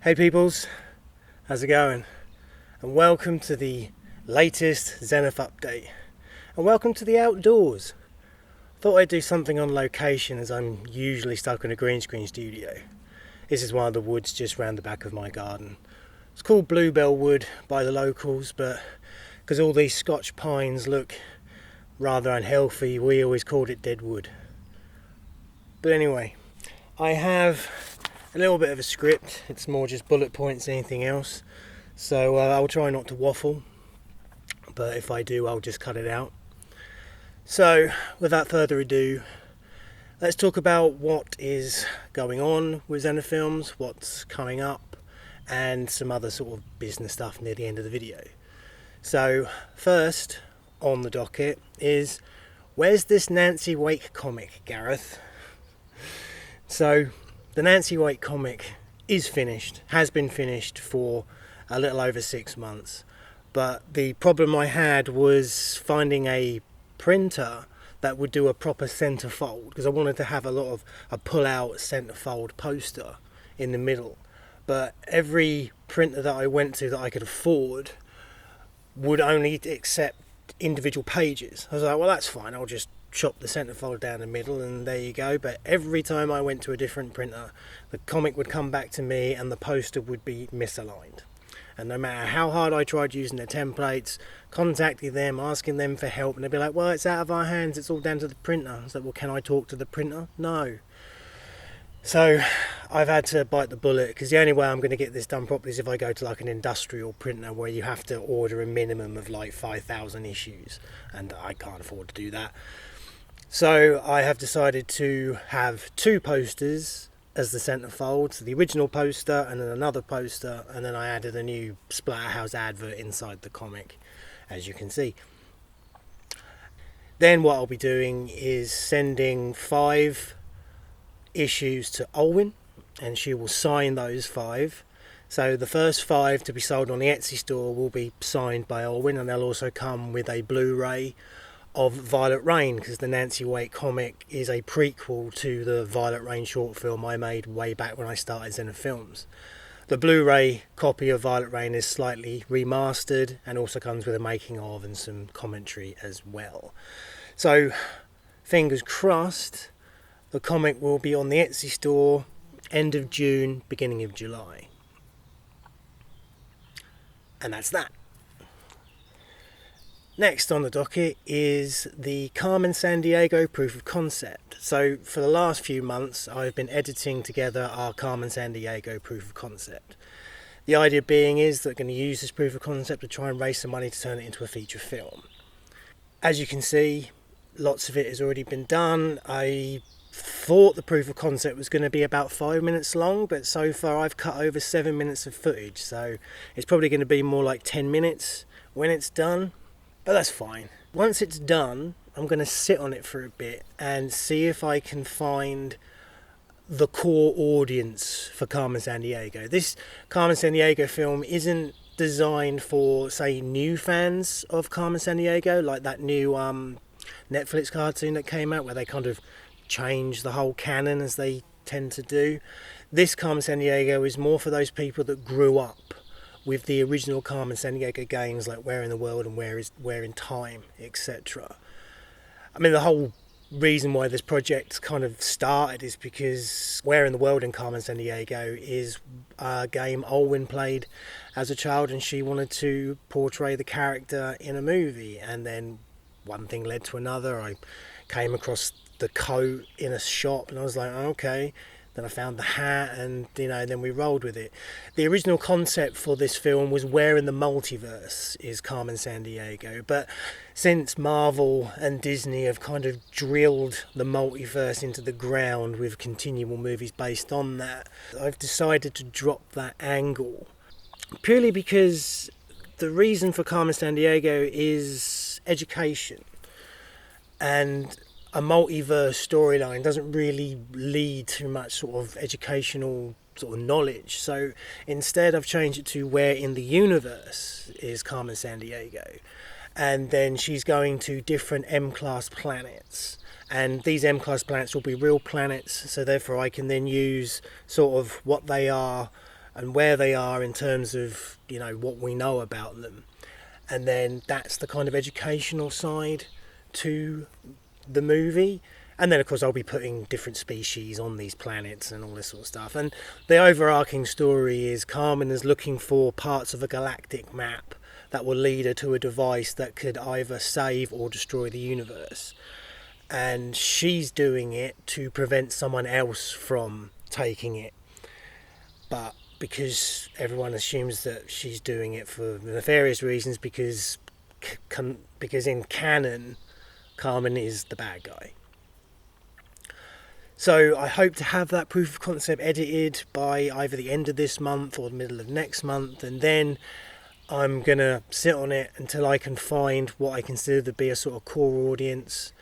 Hey peoples, how's it going? And welcome to the latest Zenith update. And welcome to the outdoors. Thought I'd do something on location as I'm usually stuck in a green screen studio. This is one of the woods just round the back of my garden. It's called Bluebell Wood by the locals, but because all these Scotch pines look rather unhealthy, we always called it dead wood. But anyway, I have a little bit of a script. It's more just bullet points than anything else, so I'll try not to waffle, but if I do, I'll just cut it out. So without further ado, let's talk about what is going on with Zenithfilms, what's coming up, and some other sort of business stuff near the end of the video. So first on the docket is, where's this Nancy Wake comic, Gareth? So the Nancy Wake comic is finished, has been finished for a little over 6 months, but the problem I had was finding a printer that would do a proper centerfold, because I wanted to have a pull-out centerfold poster in the middle, but every printer that I went to that I could afford would only accept individual pages. I was like, well, that's fine, I'll just chop the centerfold down the middle and there you go. But every time I went to a different printer, the comic would come back to me and the poster would be misaligned. And no matter how hard I tried using their templates, contacting them, asking them for help, and they'd be like, well, it's out of our hands, it's all down to the printer. I was like, well, can I talk to the printer? No. So I've had to bite the bullet, because the only way I'm going to get this done properly is if I go to like an industrial printer where you have to order a minimum of like 5,000 issues, and I can't afford to do that. So I have decided to have 2 posters as the centerfold, so the original poster and then another poster, and then I added a new Splatterhouse advert inside the comic, as you can see. Then what I'll be doing is sending 5 issues to Olwyn, and she will sign those 5. So the first 5 to be sold on the Etsy store will be signed by Olwyn, and they'll also come with a Blu-ray of Violet Rain, because the Nancy Wake comic is a prequel to the Violet Rain short film I made way back when I started Zenithfilms. The Blu-ray copy of Violet Rain is slightly remastered and also comes with a making of and some commentary as well. So fingers crossed, the comic will be on the Etsy store end of June, beginning of July. And that's that. Next on the docket is the Carmen Sandiego proof of concept. So for the last few months I've been editing together our Carmen Sandiego proof of concept. The idea being is that we're going to use this proof of concept to try and raise some money to turn it into a feature film. As you can see, lots of it has already been done. I thought the proof of concept was going to be about 5 minutes long, but so far I've cut over 7 minutes of footage, so it's probably going to be more like 10 minutes when it's done. But that's fine. Once it's done, I'm going to sit on it for a bit and see if I can find the core audience for Carmen Sandiego. This Carmen Sandiego film isn't designed for, say, new fans of Carmen Sandiego, like that new Netflix cartoon that came out where they kind of change the whole canon as they tend to do. This Carmen Sandiego is more for those people that grew up with the original Carmen Sandiego games, like Where in the World and Where in Time, etc. I mean, the whole reason why this project kind of started is because Where in the World and Carmen Sandiego is a game Olwyn played as a child, and she wanted to portray the character in a movie, and then one thing led to another. I came across the coat in a shop and I was like, okay. Then I found the hat, and then we rolled with it. The original concept for this film was where in the multiverse is Carmen Sandiego, but since Marvel and Disney have kind of drilled the multiverse into the ground with continual movies based on that, I've decided to drop that angle, purely because the reason for Carmen Sandiego is education, and a multiverse storyline doesn't really lead to much sort of educational sort of knowledge. So instead I've changed it to where in the universe is Carmen Sandiego, and then she's going to different M-class planets, and these M-class planets will be real planets, so therefore I can then use sort of what they are and where they are in terms of, what we know about them. And then that's the kind of educational side to the movie. And then, of course, I'll be putting different species on these planets and all this sort of stuff. And the overarching story is Carmen is looking for parts of a galactic map that will lead her to a device that could either save or destroy the universe. And she's doing it to prevent someone else from taking it. But because everyone assumes that she's doing it for nefarious reasons, because in canon, Carmen is the bad guy. So I hope to have that proof of concept edited by either the end of this month or the middle of next month, and then I'm going to sit on it until I can find what I consider to be a sort of core audience,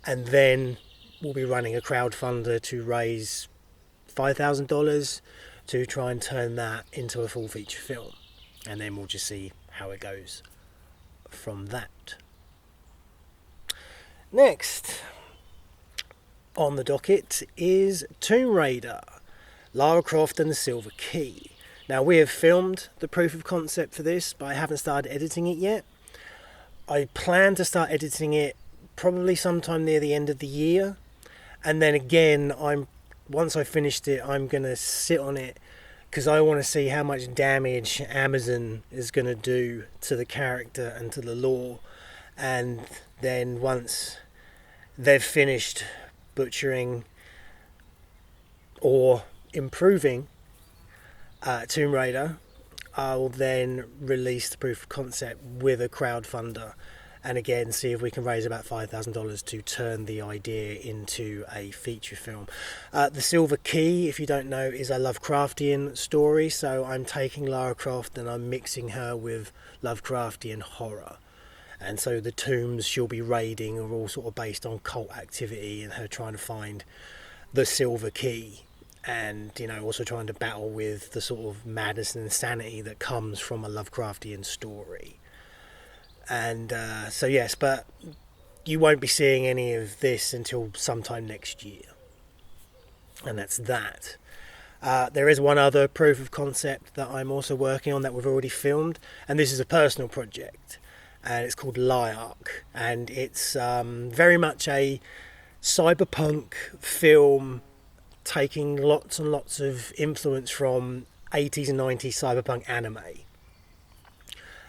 and then we'll be running a crowdfunder to raise $5,000 to try and turn that into a full feature film, and then we'll just see how it goes from that. Next on the docket is Tomb Raider, Lara Croft and the Silver Key. Now, we have filmed the proof of concept for this, but I haven't started editing it yet. I plan to start editing it probably sometime near the end of the year, and then again, once I finished it, I'm going to sit on it because I want to see how much damage Amazon is going to do to the character and to the lore. And then once they've finished butchering or improving Tomb Raider, I'll then release the proof of concept with a crowdfunder, and again see if we can raise about $5,000 to turn the idea into a feature film. The Silver Key, if you don't know, is a Lovecraftian story, so I'm taking Lara Croft and I'm mixing her with Lovecraftian horror. And so the tombs she'll be raiding are all sort of based on cult activity and her trying to find the Silver Key, and also trying to battle with the sort of madness and insanity that comes from a Lovecraftian story. And so yes, but you won't be seeing any of this until sometime next year, and that's that. There is one other proof of concept that I'm also working on that we've already filmed, and this is a personal project, and it's called LIEARK, and it's very much a cyberpunk film taking lots and lots of influence from 80s and 90s cyberpunk anime.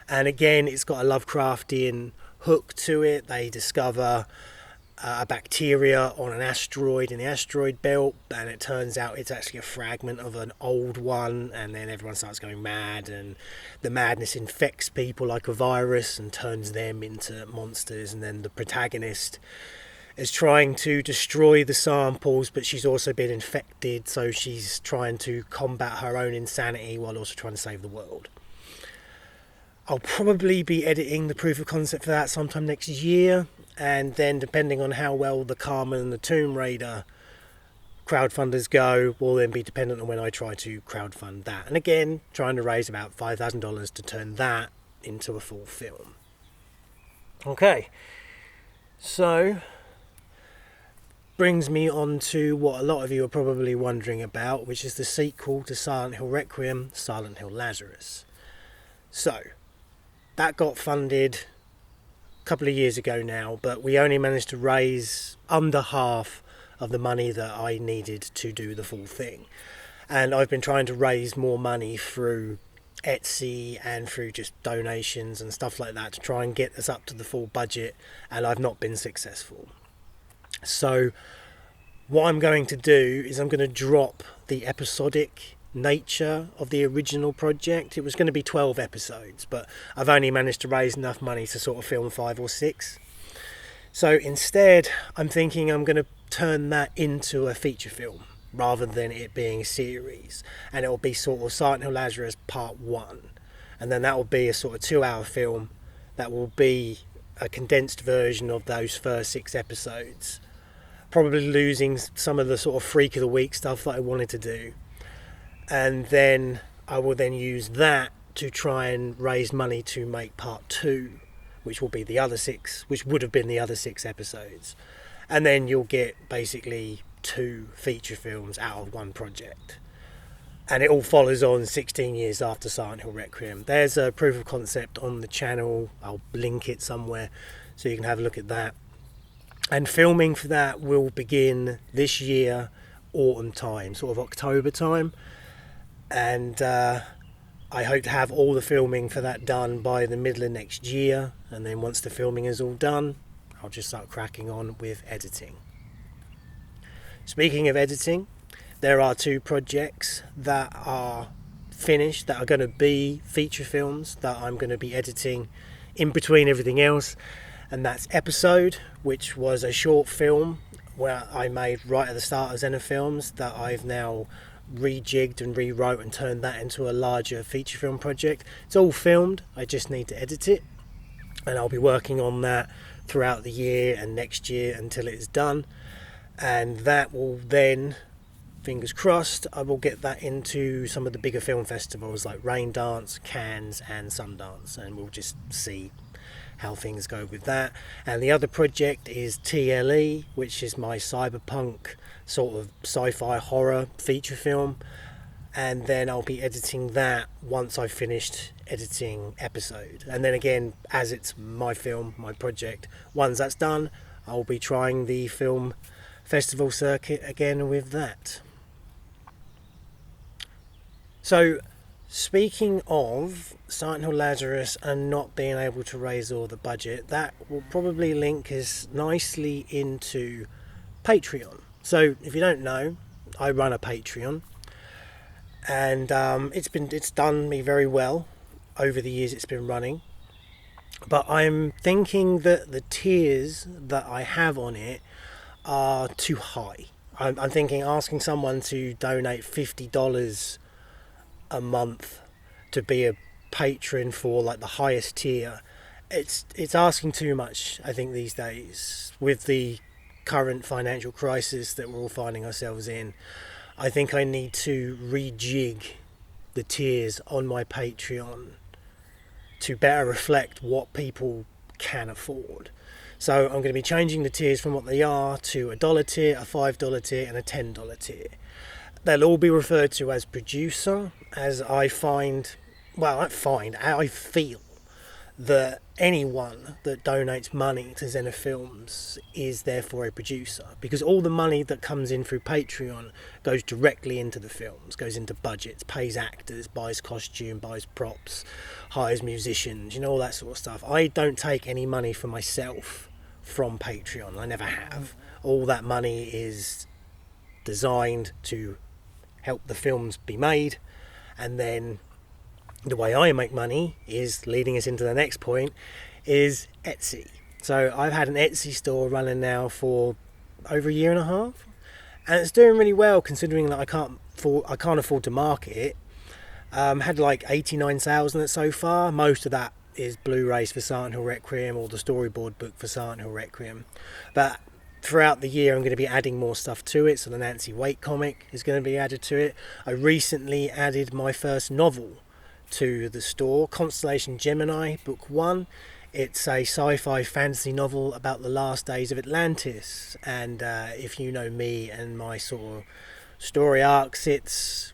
And again, it's got a Lovecraftian hook to it. They discover a bacteria on an asteroid in the asteroid belt, and it turns out it's actually a fragment of an old one, and then everyone starts going mad, and the madness infects people like a virus and turns them into monsters. And then the protagonist is trying to destroy the samples, but she's also been infected, so she's trying to combat her own insanity while also trying to save the world. I'll probably be editing the proof of concept for that sometime next year, and then depending on how well the Carmen and the Tomb Raider crowdfunders go will then be dependent on when I try to crowdfund that. And again, trying to raise about $5,000 to turn that into a full film. Okay, so brings me on to what a lot of you are probably wondering about, which is the sequel to Silent Hill Requiem, Silent Hill Lazarus. So that got funded a couple of years ago now, but we only managed to raise under half of the money that I needed to do the full thing. And I've been trying to raise more money through Etsy and through just donations and stuff like that to try and get us up to the full budget, and I've not been successful. So what I'm going to do is I'm going to drop the episodic nature of the original project. It was going to be 12 episodes, but I've only managed to raise enough money to sort of film 5 or 6. So instead, I'm thinking I'm going to turn that into a feature film rather than it being a series, and it will be sort of Silent Hill Lazarus Part 1, and then that will be a sort of 2-hour film that will be a condensed version of those first 6 episodes, probably losing some of the sort of freak of the week stuff that I wanted to do. And then I will then use that to try and raise money to make part 2, which will be the other 6, which would have been the other 6 episodes. And then you'll get basically 2 feature films out of one project. And it all follows on 16 years after Silent Hill Requiem. There's a proof of concept on the channel. I'll link it somewhere so you can have a look at that. And filming for that will begin this year, autumn time, sort of October time. And I hope to have all the filming for that done by the middle of next year. And then once the filming is all done, I'll just start cracking on with editing. Speaking of editing, there are 2 projects that are finished that are going to be feature films that I'm going to be editing in between everything else. And that's Episode, which was a short film where I made right at the start of Zenithfilms that I've now rejigged and rewrote and turned that into a larger feature film project. It's all filmed, I just need to edit it, and I'll be working on that throughout the year and next year until it is done. And that will then, fingers crossed, I will get that into some of the bigger film festivals like Raindance, Cannes and Sundance, and we'll just see how things go with that. And the other project is T.L.E, which is my cyberpunk sort of sci-fi horror feature film, and then I'll be editing that once I've finished editing Episode. And then again, as it's my film, my project, once that's done, I'll be trying the film festival circuit again with that. So, speaking of Silent Hill Lazarus and not being able to raise all the budget, that will probably link us nicely into Patreon. So, if you don't know, I run a Patreon, and it's done me very well over the years it's been running. But I'm thinking that the tiers that I have on it are too high. I'm thinking asking someone to donate $50 a month to be a patron for like the highest tier, it's asking too much, I think, these days with the current financial crisis that we're all finding ourselves in. I think I need to rejig the tiers on my Patreon to better reflect what people can afford. So I'm going to be changing the tiers from what they are to a $1 tier, a $5 tier and a $10 tier. They'll all be referred to as producer, as I feel that anyone that donates money to Zenithfilms is therefore a producer, because all the money that comes in through Patreon goes directly into the films, goes into budgets, pays actors, buys costume, buys props, hires musicians, all that sort of stuff. I don't take any money for myself from Patreon. I never have. All that money is designed to help the films be made, and then the way I make money is leading us into the next point is Etsy. So I've had an Etsy store running now for over a year and a half, and it's doing really well considering that I can't afford to market it. Had like 89 sales on it so far. Most of that is Blu-rays for Silent Hill Requiem or the storyboard book for Silent Hill Requiem, but throughout the year I'm going to be adding more stuff to it. So the Nancy Wake comic is going to be added to it. I recently added my first novel to the store, Constellation Gemini, book 1. It's a sci-fi fantasy novel about the last days of Atlantis, and if you know me and my sort of story arcs, it's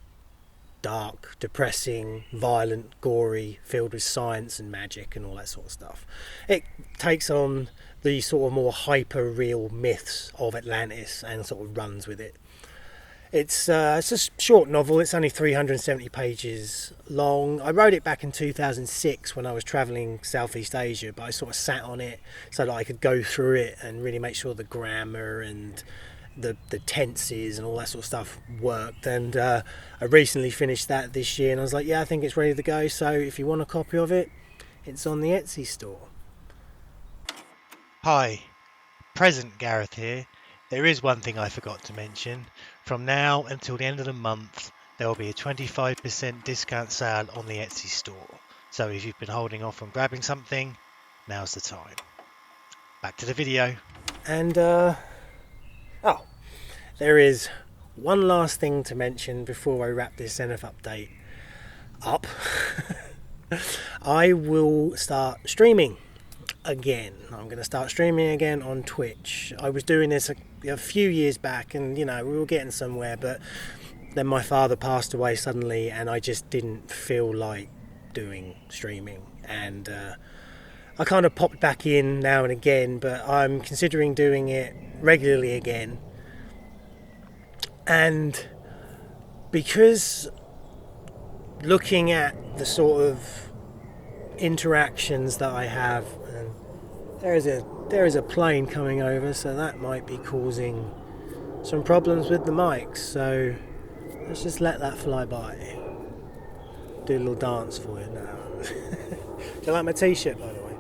dark, depressing, violent, gory, filled with science and magic and all that sort of stuff. It takes on the sort of more hyper-real myths of Atlantis and sort of runs with it. It's a short novel. It's only 370 pages long. I wrote it back in 2006 when I was travelling Southeast Asia, but I sort of sat on it so that I could go through it and really make sure the grammar and the tenses and all that sort of stuff worked. And I recently finished that this year, and I was like, yeah, I think it's ready to go. So if you want a copy of it, it's on the Etsy store. Hi, present Gareth here. There is one thing I forgot to mention. From now until the end of the month, there will be a 25% discount sale on the Etsy store. So if you've been holding off on grabbing something, now's the time. Back to the video. And, there is one last thing to mention before I wrap this Zenith update up. I will start streaming again. I'm going to start streaming again on Twitch. I was doing this a few years back, and we were getting somewhere, but then my father passed away suddenly, and I just didn't feel like doing streaming. And I kind of popped back in now and again, but I'm considering doing it regularly again. And because looking at the sort of interactions that I have, and there is a plane coming over, so that might be causing some problems with the mics, so let's just let that fly by. Do a little dance for you now. Do you like my t-shirt, by the way?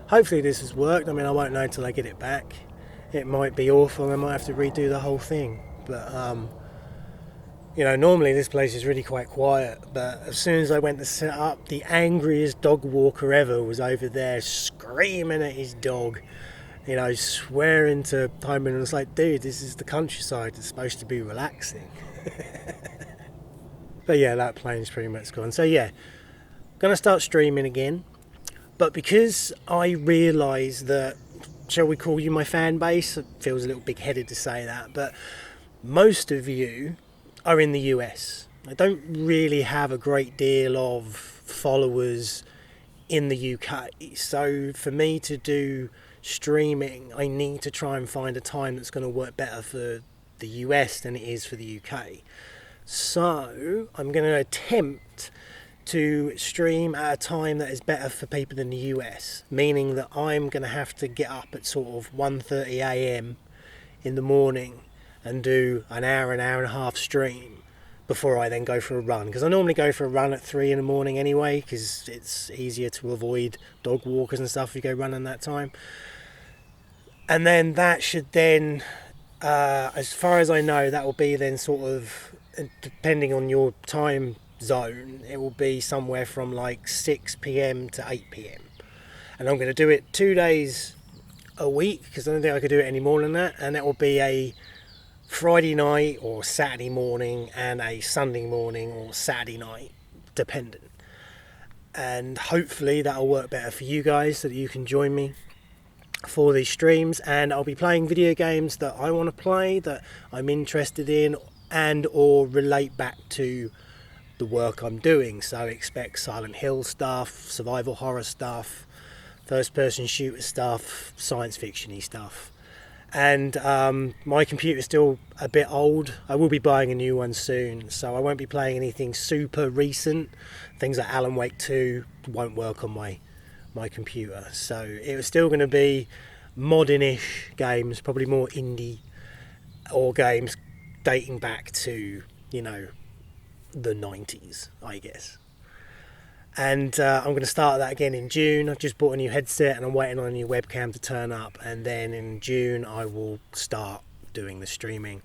Hopefully this has worked. I mean, I won't know until I get it back. It might be awful, I might have to redo the whole thing, but you know, normally this place is really quite quiet, but as soon as I went to set up, the angriest dog walker ever was over there screaming at his dog, you know, swearing to Carmen, and it's like, dude, this is the countryside, it's supposed to be relaxing. But yeah, that plane's pretty much gone. So yeah, gonna start streaming again, but because I realise that, shall we call you my fan base? It feels a little big-headed to say that, but most of you are in the US. I don't really have a great deal of followers in the UK, so for me to do streaming, I need to try and find a time that's going to work better for the US than it is for the UK. So I'm going to attempt to stream at a time that is better for people in the US, meaning that I'm going to have to get up at sort of 1:30 a.m. in the morning and do an hour and a half stream before I then go for a run, because I normally go for a run at 3 in the morning anyway, because it's easier to avoid dog walkers and stuff if you go running that time. And then that should then, as far as I know, that will be then sort of, depending on your time zone, it will be somewhere from like 6 p.m. to 8 p.m. And I'm going to do it 2 days a week, because I don't think I could do it any more than that, and that will be a Friday night or Saturday morning and a Sunday morning or Saturday night, dependent. And hopefully that'll work better for you guys so that you can join me for these streams. And I'll be playing video games that I want to play, that I'm interested in, and or relate back to the work I'm doing. So expect Silent Hill stuff, survival horror stuff, first person shooter stuff, science fiction-y stuff. And my computer's still a bit old. I will be buying a new one soon, so I won't be playing anything super recent. Things like Alan Wake 2 won't work on my computer, so it was still going to be modern-ish games, probably more indie, or games dating back to, you know, the 90s, I guess. And I'm going to start that again in June. I've just bought a new headset and I'm waiting on a new webcam to turn up, and then in June I will start doing the streaming.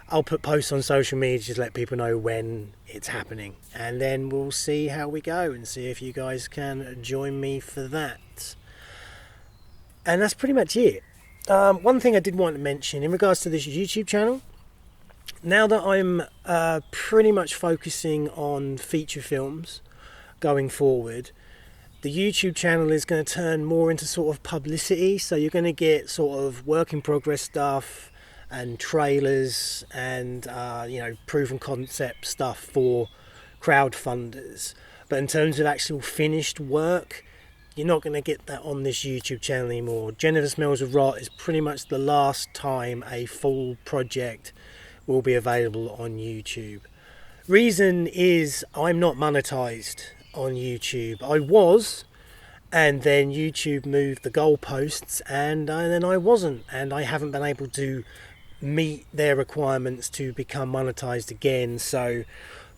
I'll put posts on social media just to let people know when it's happening, and then we'll see how we go and see if you guys can join me for that. And that's pretty much it. One thing I did want to mention in regards to this YouTube channel, now that I'm pretty much focusing on feature films going forward, the YouTube channel is going to turn more into sort of publicity, so you're going to get sort of work in progress stuff and trailers and you know, proven concept stuff for crowdfunders. But in terms of actual finished work, you're not going to get that on this YouTube channel anymore. Jennifer Smells of Rot is pretty much the last time a full project will be available on YouTube. Reason is I'm not monetized on YouTube. I was, and then YouTube moved the goalposts, and then I wasn't, and I haven't been able to meet their requirements to become monetized again. So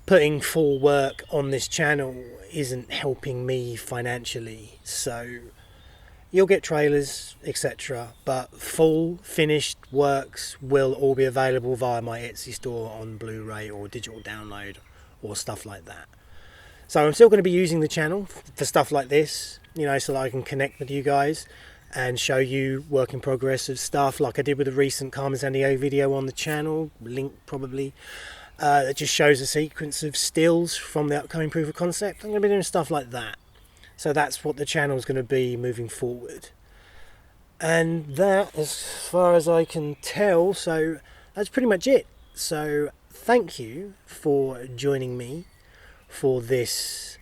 putting full work on this channel isn't helping me financially. So you'll get trailers, etc., but full finished works will all be available via my Etsy store on Blu-ray or digital download or stuff like that. So I'm still going to be using the channel for stuff like this, you know, so that I can connect with you guys and show you work in progress of stuff like I did with the recent Carmen Sandiego video on the channel, link probably, that just shows a sequence of stills from the upcoming proof of concept. I'm going to be doing stuff like that. So that's what the channel is going to be moving forward. And that, as far as I can tell, so that's pretty much it. So thank you for joining me for this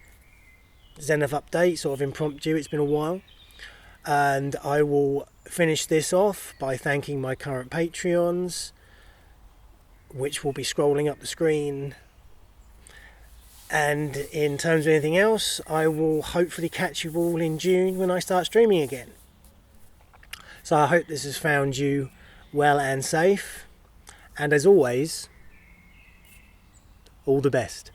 Zenith update, sort of impromptu. It's been a while, and I will finish this off by thanking my current Patreons, which will be scrolling up the screen. And in terms of anything else, I will hopefully catch you all in June when I start streaming again. So I hope this has found you well and safe, and as always, all the best.